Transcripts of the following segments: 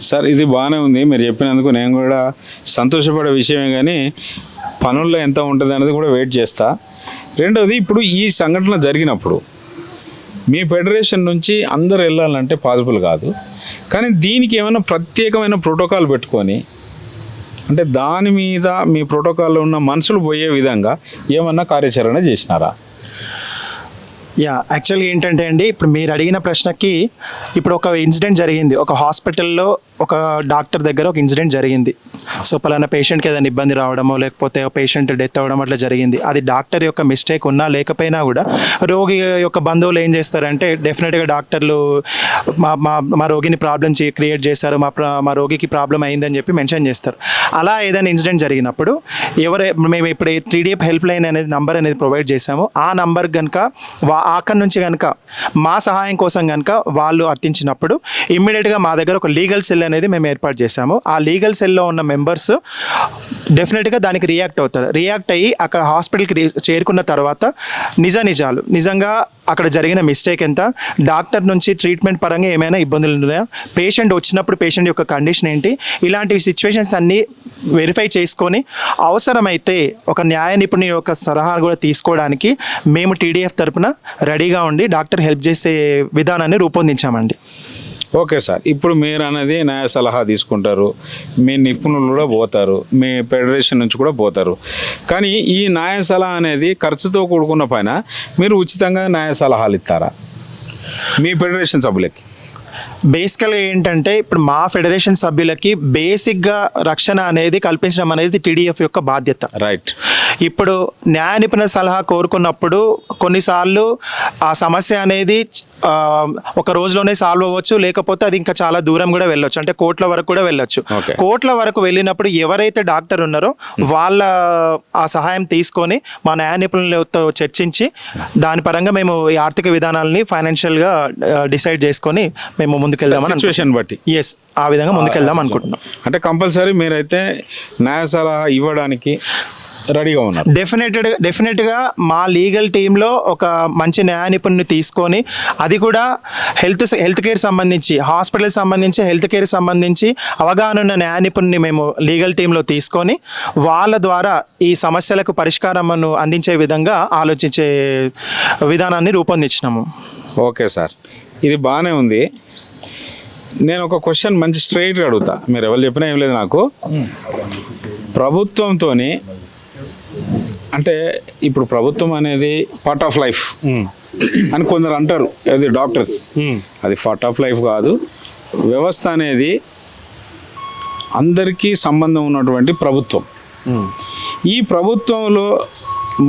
Sir ఇది బాగానే ఉంది మీరు చెప్పినందుకు, నేను కూడా సంతోషపడే విషయమే, కానీ పనుల్లో ఎంత ఉంటుంది అనేది కూడా వెయిట్ చేస్తా. రెండోది, ఇప్పుడు ఈ సంఘటన జరిగినప్పుడు మీ ఫెడరేషన్ నుంచి అందరు వెళ్ళాలంటే పాసిబుల్ కాదు, కానీ దీనికి ఏమైనా ప్రత్యేకమైన ప్రోటోకాల్ పెట్టుకొని, అంటే దాని మీద మీ ప్రోటోకాల్లో ఉన్న మనుషులు పోయే విధంగా ఏమన్నా కార్యాచరణ చేసినారా? యాక్చువల్గా ఏంటంటే అండి, ఇప్పుడు మీరు అడిగిన ప్రశ్నకి ఇప్పుడు ఒక ఇన్సిడెంట్ జరిగింది. ఒక హాస్పిటల్లో ఒక డాక్టర్ దగ్గర ఒక ఇన్సిడెంట్ జరిగింది. సో పలానా పేషెంట్కి ఏదైనా ఇబ్బంది రావడమో లేకపోతే పేషెంట్ డెత్ అవ్వడం అట్లా జరిగింది. అది డాక్టర్ యొక్క మిస్టేక్ ఉన్నా లేకపోయినా కూడా రోగి యొక్క బంధువులు ఏం చేస్తారంటే డెఫినెట్గా డాక్టర్లు మా రోగిని ప్రాబ్లం క్రియేట్ చేస్తారు, మా రోగికి ప్రాబ్లం అయిందని చెప్పి మెన్షన్ చేస్తారు. అలా ఏదైనా ఇన్సిడెంట్ జరిగినప్పుడు మేము ఇప్పుడు 3DF హెల్ప్ లైన్ అనేది నంబర్ అనేది ప్రొవైడ్ చేశాము. ఆ నంబర్ కనుక అక్కడి నుంచి కనుక మా సహాయం కోసం కనుక వాళ్ళు అర్థించినప్పుడు ఇమ్మీడియట్గా మా దగ్గర ఒక లీగల్ సెల్ అనేది మేము ఏర్పాటు చేశాము. ఆ లీగల్ సెల్లో ఉన్న మెంబర్స్ డెఫినెట్గా దానికి రియాక్ట్ అవుతారు. రియాక్ట్ అయ్యి అక్కడ హాస్పిటల్కి చేరుకున్న తర్వాత నిజంగా అక్కడ జరిగిన మిస్టేక్ ఎంత, డాక్టర్ నుంచి ట్రీట్మెంట్ పరంగా ఏమైనా ఇబ్బందులు ఉన్నాయా, పేషెంట్ వచ్చినప్పుడు పేషెంట్ యొక్క కండిషన్ ఏంటి, ఇలాంటి సిచ్యువేషన్స్ అన్నీ వెరిఫై చేసుకొని అవసరమైతే ఒక న్యాయ నిపుణుని యొక్క సలహా కూడా తీసుకోవడానికి మేము TDF తరపున రెడీగా ఉండి డాక్టర్ హెల్ప్ చేసే విధానాన్ని రూపొందించామండి. ఓకే సార్, ఇప్పుడు మీరు అనేది న్యాయ సలహా తీసుకుంటారు, మీ నిపుణులు కూడా పోతారు, మీ ఫెడరేషన్ నుంచి కూడా పోతారు, కానీ ఈ న్యాయ సలహా అనేది ఖర్చుతో కూడుకున్న పైన మీరు ఉచితంగా న్యాయ సలహాలు ఇస్తారా మీ ఫెడరేషన్ సభ్యులకి? బేసికల్గా ఏంటంటే ఇప్పుడు మా ఫెడరేషన్ సభ్యులకి బేసిక్గా రక్షణ అనేది కల్పించడం అనేది TDF యొక్క బాధ్యత. రైట్. ఇప్పుడు న్యాయ నిపుణుల సలహా కోరుకున్నప్పుడు కొన్నిసార్లు ఆ సమస్య అనేది ఒక రోజులోనే సాల్వ్ అవ్వచ్చు, లేకపోతే అది ఇంకా చాలా దూరం కూడా వెళ్ళొచ్చు, అంటే కోర్టుల వరకు కూడా వెళ్ళొచ్చు. కోర్టుల వరకు వెళ్ళినప్పుడు ఎవరైతే డాక్టర్ ఉన్నారో వాళ్ళ ఆ సహాయం తీసుకొని మా న్యాయ నిపుణులతో చర్చించి దాని పరంగా మేము ఈ ఆర్థిక విధానాలని ఫైనాన్షియల్గా డిసైడ్ చేసుకొని మేము ముందుకెళ్దామని సిచ్యువేషన్ బట్టి ఆ విధంగా ముందుకెళ్దాం అనుకుంటున్నాం. అంటే కంపల్సరీ మీరైతే న్యాయ సలహా ఇవ్వడానికి రెడీగా ఉన్నారు. డెఫినెట్గా మా లీగల్ టీంలో ఒక మంచి న్యాయ నిపుణుని తీసుకొని, అది కూడా హెల్త్ కేర్ సంబంధించి, హాస్పిటల్ సంబంధించి, హెల్త్ కేర్ సంబంధించి అవగాహన ఉన్న న్యాయ నిపుణుని మేము లీగల్ టీంలో తీసుకొని వాళ్ళ ద్వారా ఈ సమస్యలకు పరిష్కారమును అందించే విధంగా ఆలోచించే విధానాన్ని రూపొందించినాము. ఓకే సార్, ఇది బాగానే ఉంది. నేను ఒక క్వశ్చన్ మంచి స్ట్రైట్గా అడుగుతా, మీరు ఎవరు చెప్పినా ఏం లేదు నాకు. ప్రభుత్వంతో అంటే ఇప్పుడు ప్రభుత్వం అనేది పార్ట్ ఆఫ్ లైఫ్ అని కొందరు అంటారు, అది డాక్టర్స్. అది పార్ట్ ఆఫ్ లైఫ్ కాదు, వ్యవస్థ అనేది అందరికీ సంబంధం ఉన్నటువంటి ప్రభుత్వం. ఈ ప్రభుత్వంలో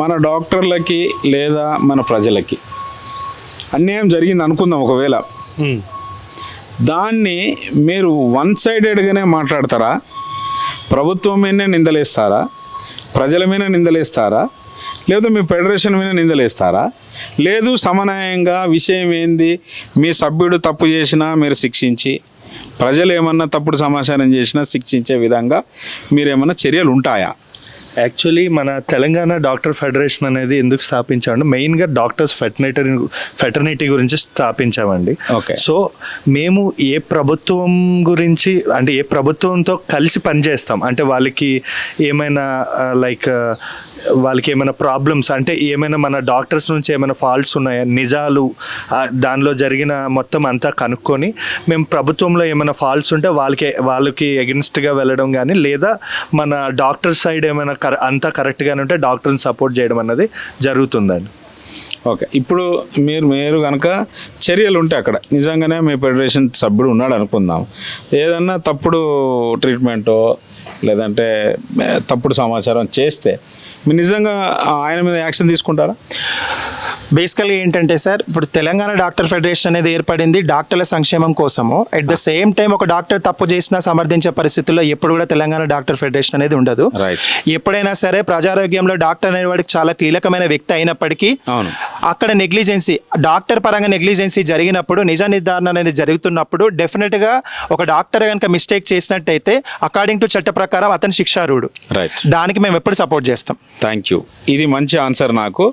మన డాక్టర్లకి లేదా మన ప్రజలకి అన్యాయం జరిగింది అనుకుందాం ఒకవేళ, దాన్ని మీరు వన్ సైడెడ్గానే మాట్లాడతారా, ప్రభుత్వం మీదనే నిందలేస్తారా, ప్రజల మీద నిందలేస్తారా, లేదా మీ ఫెడరేషన్ మీద నిందలేస్తారా, లేదు సమన్వయంగా విషయం ఏంది, మీ సభ్యుడు తప్పు చేసినా మీరు శిక్షించి, ప్రజలు ఏమన్నా తప్పుడు సమాచారం చేసినా శిక్షించే విధంగా మీరేమన్నా చర్యలు ఉంటాయా? యాక్చువల్లీ మన తెలంగాణ డాక్టర్ ఫెడరేషన్ అనేది ఎందుకు స్థాపించామంటే మెయిన్గా డాక్టర్స్ ఫెటర్నిటీ గురించి స్థాపించామండి. సో మేము ఏ ప్రభుత్వం గురించి అంటే ఏ ప్రభుత్వంతో కలిసి పనిచేస్తాం, అంటే వాళ్ళకి ఏమైనా వాళ్ళకి ఏమైనా ప్రాబ్లమ్స్, అంటే ఏమైనా మన డాక్టర్స్ నుంచి ఏమైనా ఫాల్ట్స్ ఉన్నాయా, నిజాలు దానిలో జరిగిన మొత్తం అంతా కనుక్కొని మేము ప్రభుత్వంలో ఏమైనా ఫాల్ట్స్ ఉంటే వాళ్ళకి ఎగెన్స్ట్గా వెళ్ళడం కానీ, లేదా మన డాక్టర్ సైడ్ ఏమైనా అంతా కరెక్ట్గానే ఉంటే డాక్టర్ని సపోర్ట్ చేయడం అన్నది జరుగుతుందండి. ఓకే, ఇప్పుడు మీరు కనుక చర్యలు ఉంటే అక్కడ నిజంగానే మీ ఫెడరేషన్ సభ్యుడు ఉన్నాడు అనుకుందాం, ఏదన్నా తప్పుడు ట్రీట్మెంటో లేదంటే తప్పుడు సమాచారం చేస్తే మీరు నిజంగా ఆయన మీద యాక్షన్ తీసుకుంటారా? బేసికల్గా ఏంటంటే సార్, ఇప్పుడు తెలంగాణ డాక్టర్ ఫెడరేషన్ అనేది ఏర్పడింది డాక్టర్ల సంక్షేమం కోసము. అట్ ద సేమ్ టైం ఒక డాక్టర్ తప్పు చేసినా సమర్థించే పరిస్థితుల్లో ఎప్పుడు కూడా తెలంగాణ డాక్టర్ ఫెడరేషన్ అనేది ఉండదు. ఎప్పుడైనా సరే ప్రజారోగ్యంలో డాక్టర్ అనేవాడికి చాలా కీలకమైన వ్యక్తి అయినప్పటికీ అక్కడ నెగ్లిజెన్సీ, డాక్టర్ పరంగా నెగ్లిజెన్సీ జరిగినప్పుడు, నిజ నిర్ధారణ అనేది జరుగుతున్నప్పుడు డెఫినెట్గా ఒక డాక్టర్ కనుక మిస్టేక్ చేసినట్టయితే అకార్డింగ్ టు చట్ట ప్రకారం అతను శిక్షార్హుడు. దానికి మేము ఎప్పుడు సపోర్ట్ చేస్తాం. థ్యాంక్ యూ, ఇది మంచి ఆన్సర్ నాకు.